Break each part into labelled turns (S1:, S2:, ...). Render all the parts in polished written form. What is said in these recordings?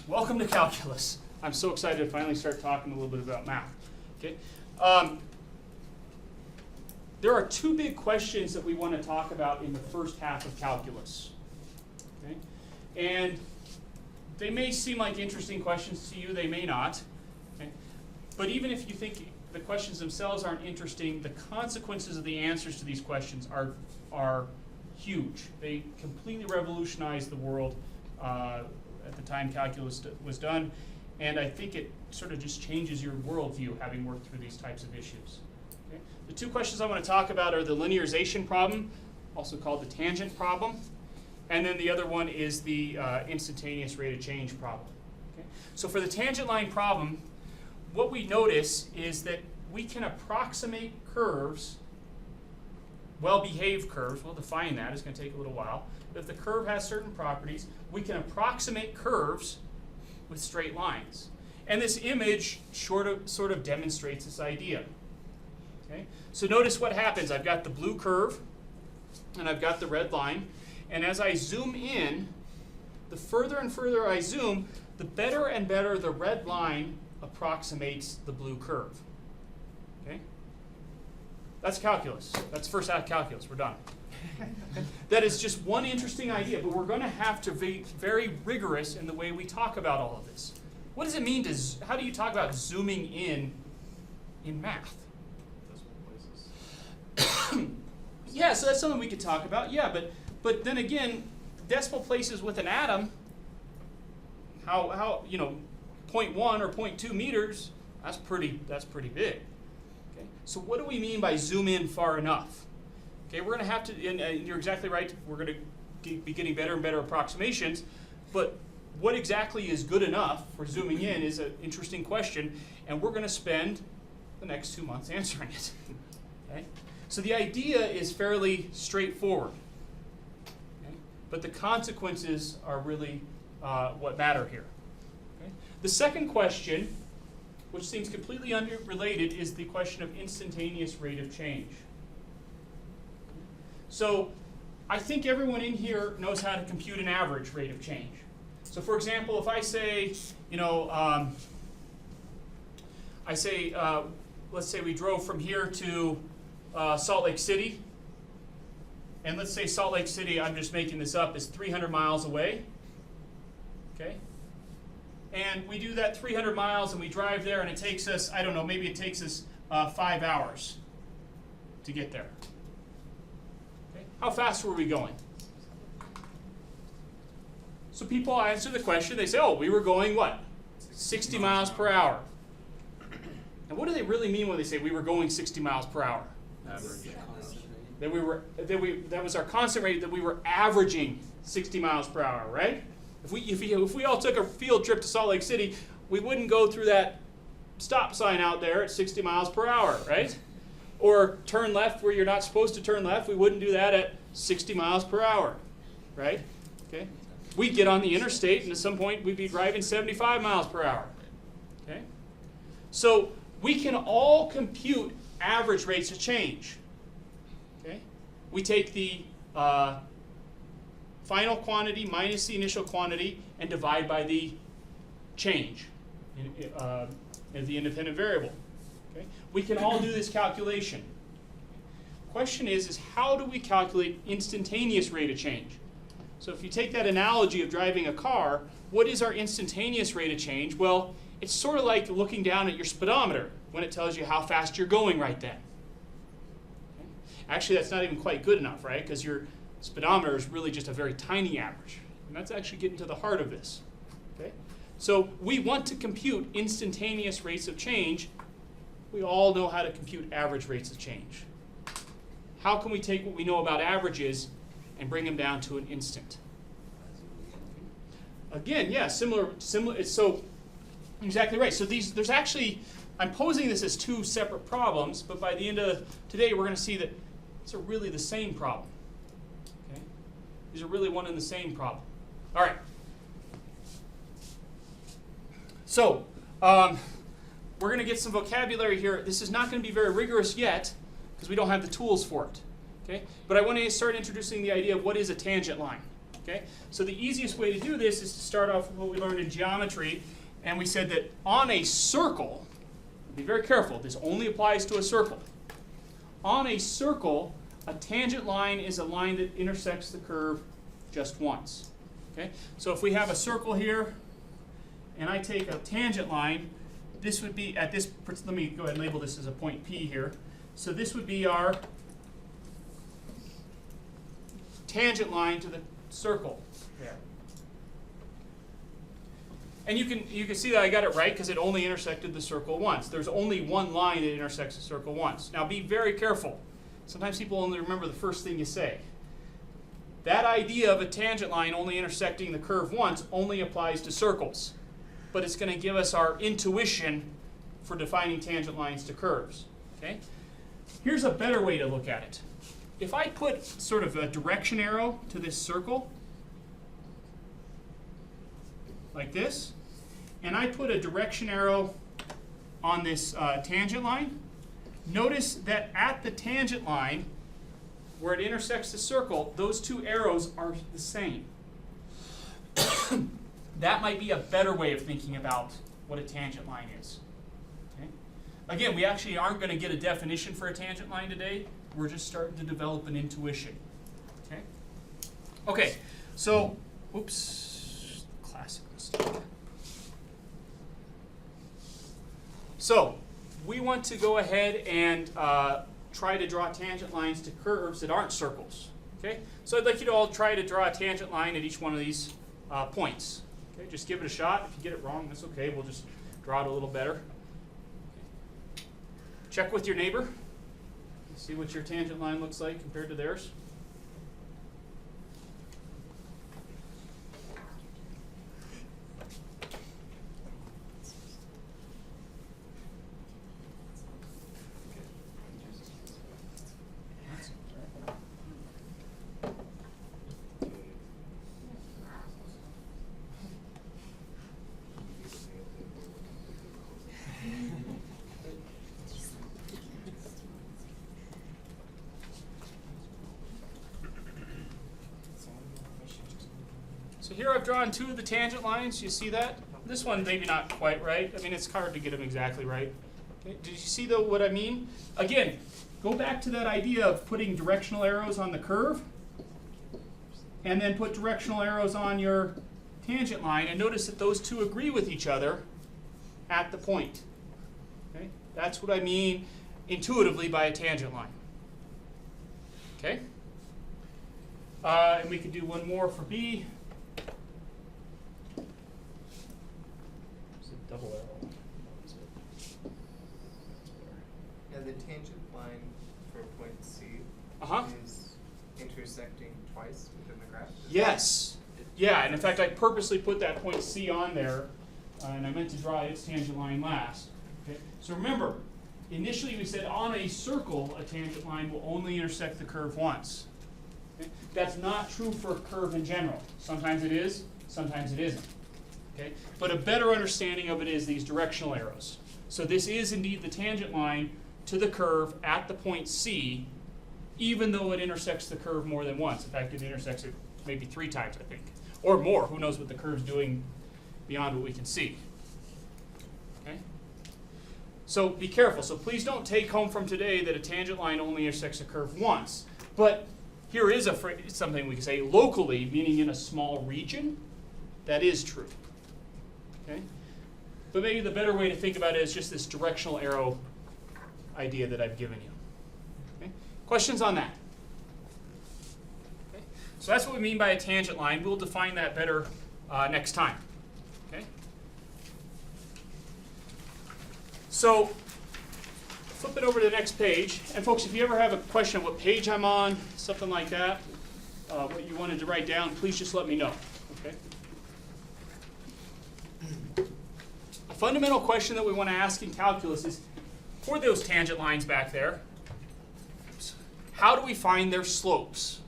S1: welcome to calculus. I'm so excited to finally start talking a little bit about math. Okay. There are two big questions that we want to talk about in the first half of calculus. Okay? And they may seem like interesting questions to you, they may not. Okay? But even if you think the questions themselves aren't interesting, the consequences of the answers to these questions are huge. They completely revolutionized the world at the time calculus was done, and I think it sort of just changes your worldview having worked through these types of issues. Okay? The two questions I want to talk about are the linearization problem, also called the tangent problem, and then the other one is the instantaneous rate of change problem. Okay? So for the tangent line problem, what we notice is that we can approximate curves, well-behaved curves. We'll define that. It's going to take a little while. But if the curve has certain properties, we can approximate curves with straight lines. And this image sort of demonstrates this idea. Okay? So notice what happens. I've got the blue curve, and I've got the red line. And as I zoom in, the further and further I zoom, the better and better the red line approximates the blue curve. Okay? That's calculus. That's the first half of calculus. We're done. That is just one interesting idea, but we're going to have to be very rigorous in the way we talk about all of this. What does it mean to, how do you talk about zooming in math? Yeah, so that's something we could talk about. Yeah, but then again, decimal places with an atom, how 0.1 or 0.2 meters, that's pretty big. Okay? So what do we mean by zoom in far enough? Okay, we're going to have to, and you're exactly right, we're going to be getting better and better approximations, but what exactly is good enough for zooming in is an interesting question, and we're going to spend the next 2 months answering it. Okay? So the idea is fairly straightforward, okay? But the consequences are really what matter here. Okay? The second question, which seems completely unrelated, is the question of instantaneous rate of change. So I think everyone in here knows how to compute an average rate of change. So for example, if I say, let's say we drove from here to Salt Lake City, and let's say Salt Lake City, I'm just making this up, is 300 miles away. Okay? And we do that 300 miles and we drive there and it takes us, I don't know, maybe it takes us 5 hours to get there. Okay? How fast were we going? So people answer the question, they say, oh, we were going what? 60 miles per hour. And what do they really mean when they say we were going 60 miles per hour? Average. That was our constant rate, that we were averaging 60 miles per hour, right? If we all took a field trip to Salt Lake City, we wouldn't go through that stop sign out there at 60 miles per hour, right? Or turn left where you're not supposed to turn left, we wouldn't do that at 60 miles per hour, right? Okay? We'd get on the interstate, and at some point we'd be driving 75 miles per hour. Okay? So we can all compute average rates of change. Okay? We take the final quantity minus the initial quantity and divide by the change in the independent variable. Okay? We can all do this calculation. Question is how do we calculate instantaneous rate of change? So if you take that analogy of driving a car, what is our instantaneous rate of change? Well, it's sort of like looking down at your speedometer when it tells you how fast you're going right then. Okay? Actually, that's not even quite good enough, right? Because your speedometer is really just a very tiny average. And that's actually getting to the heart of this. Okay? So we want to compute instantaneous rates of change. We all know how to compute average rates of change. How can we take what we know about averages and bring them down to an instant? Again, yeah, similar. So exactly right. So there's actually, I'm posing this as two separate problems, but by the end of today, we're going to see that these are really the same problem. Okay? These are really one and the same problem. All right. So we're going to get some vocabulary here. This is not going to be very rigorous yet because we don't have the tools for it. Okay? But I want to start introducing the idea of what is a tangent line. Okay? So the easiest way to do this is to start off with what we learned in geometry, and we said that on a circle, be very careful, this only applies to a circle. On a circle, a tangent line is a line that intersects the curve just once. Okay? So if we have a circle here, and I take a tangent line, this would be at this, let me go ahead and label this as a point P here. So this would be our tangent line to the circle there. And you can see that I got it right because it only intersected the circle once. There's only one line that intersects the circle once. Now be very careful. Sometimes people only remember the first thing you say. That idea of a tangent line only intersecting the curve once only applies to circles. But it's going to give us our intuition for defining tangent lines to curves. Okay? Here's a better way to look at it. If I put sort of a direction arrow to this circle, like this, and I put a direction arrow on this tangent line, notice that at the tangent line, where it intersects the circle, those two arrows are the same. That might be a better way of thinking about what a tangent line is. Okay? Again, we actually aren't going to get a definition for a tangent line today. We're just starting to develop an intuition. Okay? Okay, so, oops, classic mistake. So, we want to go ahead and try to draw tangent lines to curves that aren't circles. Okay? So I'd like you to all try to draw a tangent line at each one of these points. Okay? Just give it a shot. If you get it wrong, that's okay. We'll just draw it a little better. Okay. Check with your neighbor. See what your tangent line looks like compared to theirs. So here I've drawn two of the tangent lines. You see that? This one maybe not quite right. I mean, it's hard to get them exactly right. Okay. Did you see though what I mean? Again, go back to that idea of putting directional arrows on the curve and then put directional arrows on your tangent line and notice that those two agree with each other at the point. Okay? That's what I mean intuitively by a tangent line. Okay? And we could do one more for B. Double arrow.
S2: Yeah, the tangent line for point C is intersecting twice within the graph.
S1: Yes. Yeah, and in fact, I purposely put that point C on there, and I meant to draw its tangent line last. Okay. So remember, initially we said on a circle, a tangent line will only intersect the curve once. Okay. That's not true for a curve in general. Sometimes it is, sometimes it isn't. Okay? But a better understanding of it is these directional arrows. So this is indeed the tangent line to the curve at the point C, even though it intersects the curve more than once. In fact, it intersects it maybe 3 times, I think. Or more. Who knows what the curve's doing beyond what we can see. Okay? So be careful. So please don't take home from today that a tangent line only intersects a curve once. But here is something we can say locally, meaning in a small region. That is true. Okay? But maybe the better way to think about it is just this directional arrow idea that I've given you. Okay? Questions on that? Okay? So that's what we mean by a tangent line. We'll define that better next time. Okay? So flip it over to the next page. And folks, if you ever have a question of what page I'm on, something like that, what you wanted to write down, please just let me know. Okay? A fundamental question that we want to ask in calculus is, for those tangent lines back there, how do we find their slopes?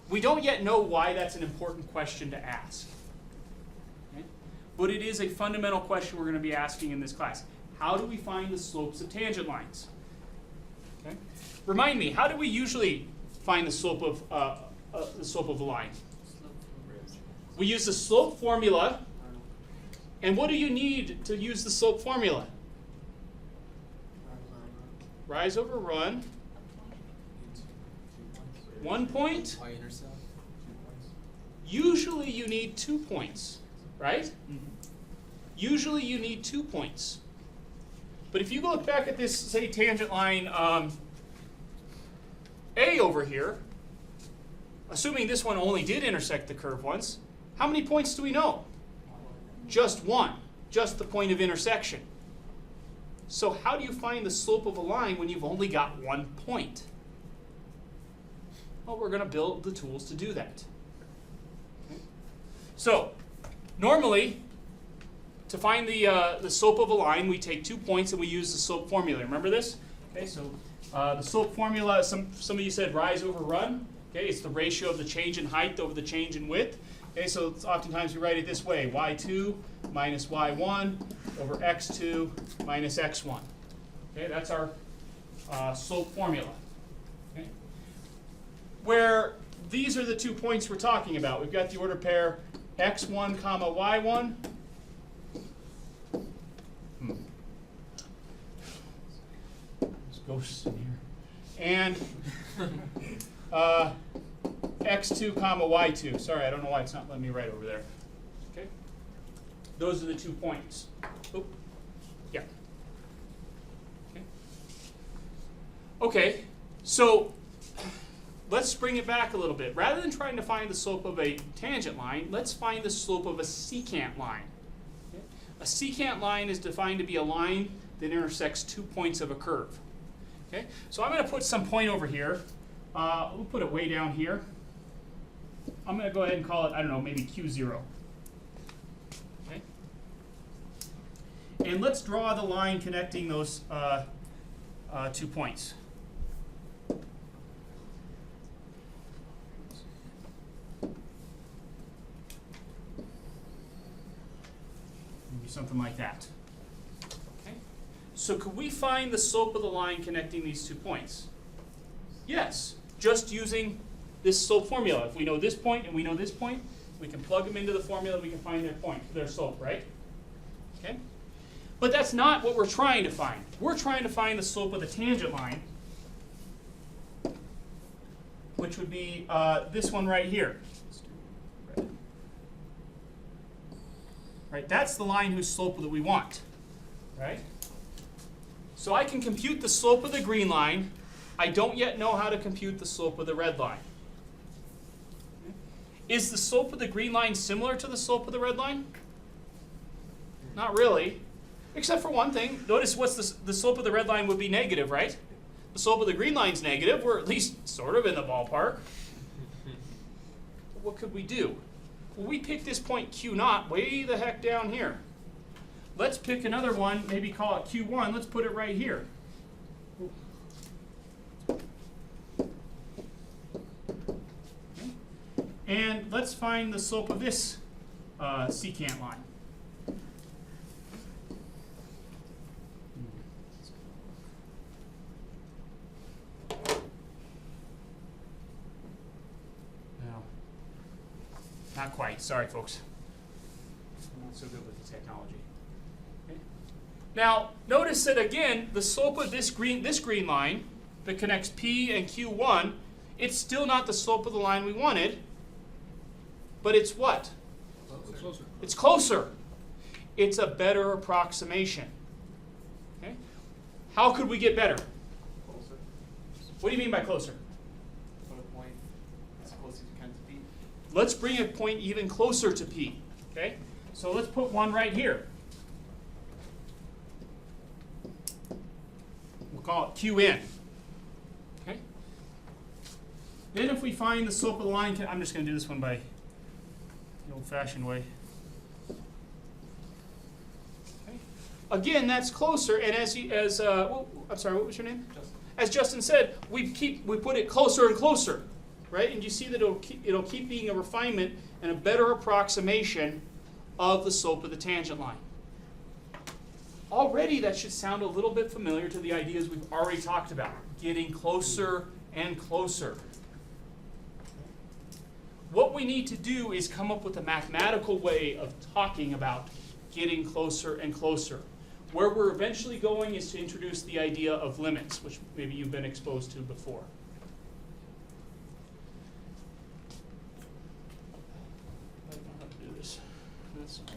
S1: We don't yet know why that's an important question to ask. Okay? But it is a fundamental question we're going to be asking in this class. How do we find the slopes of tangent lines? Okay? Remind me, how do we usually find the slope of a line? We use the slope formula. And what do you need to use the slope formula? Rise over run. 1 point. Usually you need 2 points, right? Usually you need 2 points. But if you look back at this, say, tangent line A over here, assuming this one only did intersect the curve once, how many points do we know? Just one, just the point of intersection. So how do you find the slope of a line when you've only got 1 point? Well, we're going to build the tools to do that. Okay. So normally, to find the slope of a line, we take 2 points and we use the slope formula. Remember this? Okay, so the slope formula, some of you said rise over run. Okay, it's the ratio of the change in height over the change in width. Okay, so oftentimes we write it this way: y2 minus y1 over x2 minus x1. Okay, that's our slope formula. Okay. Where these are the 2 points we're talking about. We've got the order pair x1 comma y1. There's ghosts in here. And x2 comma y2. Sorry, I don't know why it's not letting me write over there. Okay, those are the 2 points. Oop. Yeah. Okay. Okay, so let's bring it back a little bit. Rather than trying to find the slope of a tangent line, let's find the slope of a secant line. Okay? A secant line is defined to be a line that intersects 2 points of a curve. Okay, so I'm going to put some point over here. We'll put it way down here. I'm going to go ahead and call it, I don't know, maybe Q0. Okay? And let's draw the line connecting those 2 points. Maybe something like that. Okay? So could we find the slope of the line connecting these 2 points? Yes, just using this slope formula. If we know this point and we know this point, we can plug them into the formula, we can find their slope, right? Okay? But that's not what we're trying to find. We're trying to find the slope of the tangent line, which would be this one right here. Right? That's the line whose slope that we want. Right? So I can compute the slope of the green line. I don't yet know how to compute the slope of the red line. Is the slope of the green line similar to the slope of the red line? Not really, except for one thing. Notice what's the slope of the red line would be negative, right? The slope of the green line's negative. We're at least sort of in the ballpark. What could we do? Well, we pick this point Q0 way the heck down here. Let's pick another one, maybe call it Q1. Let's put it right here. And let's find the slope of this secant line. No, not quite. Sorry, folks. I'm not so good with the technology. Okay. Now, notice that again, the slope of this green line that connects P and Q1, it's still not the slope of the line we wanted. But it's what?
S3: Closer.
S1: It's closer. It's a better approximation. Okay? How could we get better?
S2: Closer.
S1: What do you mean by closer?
S2: Put a point as close as you can to P.
S1: Let's bring a point even closer to P. Okay? So let's put one right here. We'll call it Qn. Okay? Then if we find the slope of the line, I'm just going to do this one by the old-fashioned way. Okay. Again, that's closer, and I'm sorry, what was your name?
S2: Justin.
S1: As Justin said, we put it closer and closer, right? And you see that it'll keep being a refinement and a better approximation of the slope of the tangent line. Already, that should sound a little bit familiar to the ideas we've already talked about, getting closer and closer. what we need to do is come up with a mathematical way of talking about getting closer and closer. Where we're eventually going is to introduce the idea of limits, which maybe you've been exposed to before. I don't know how to do this. That's not.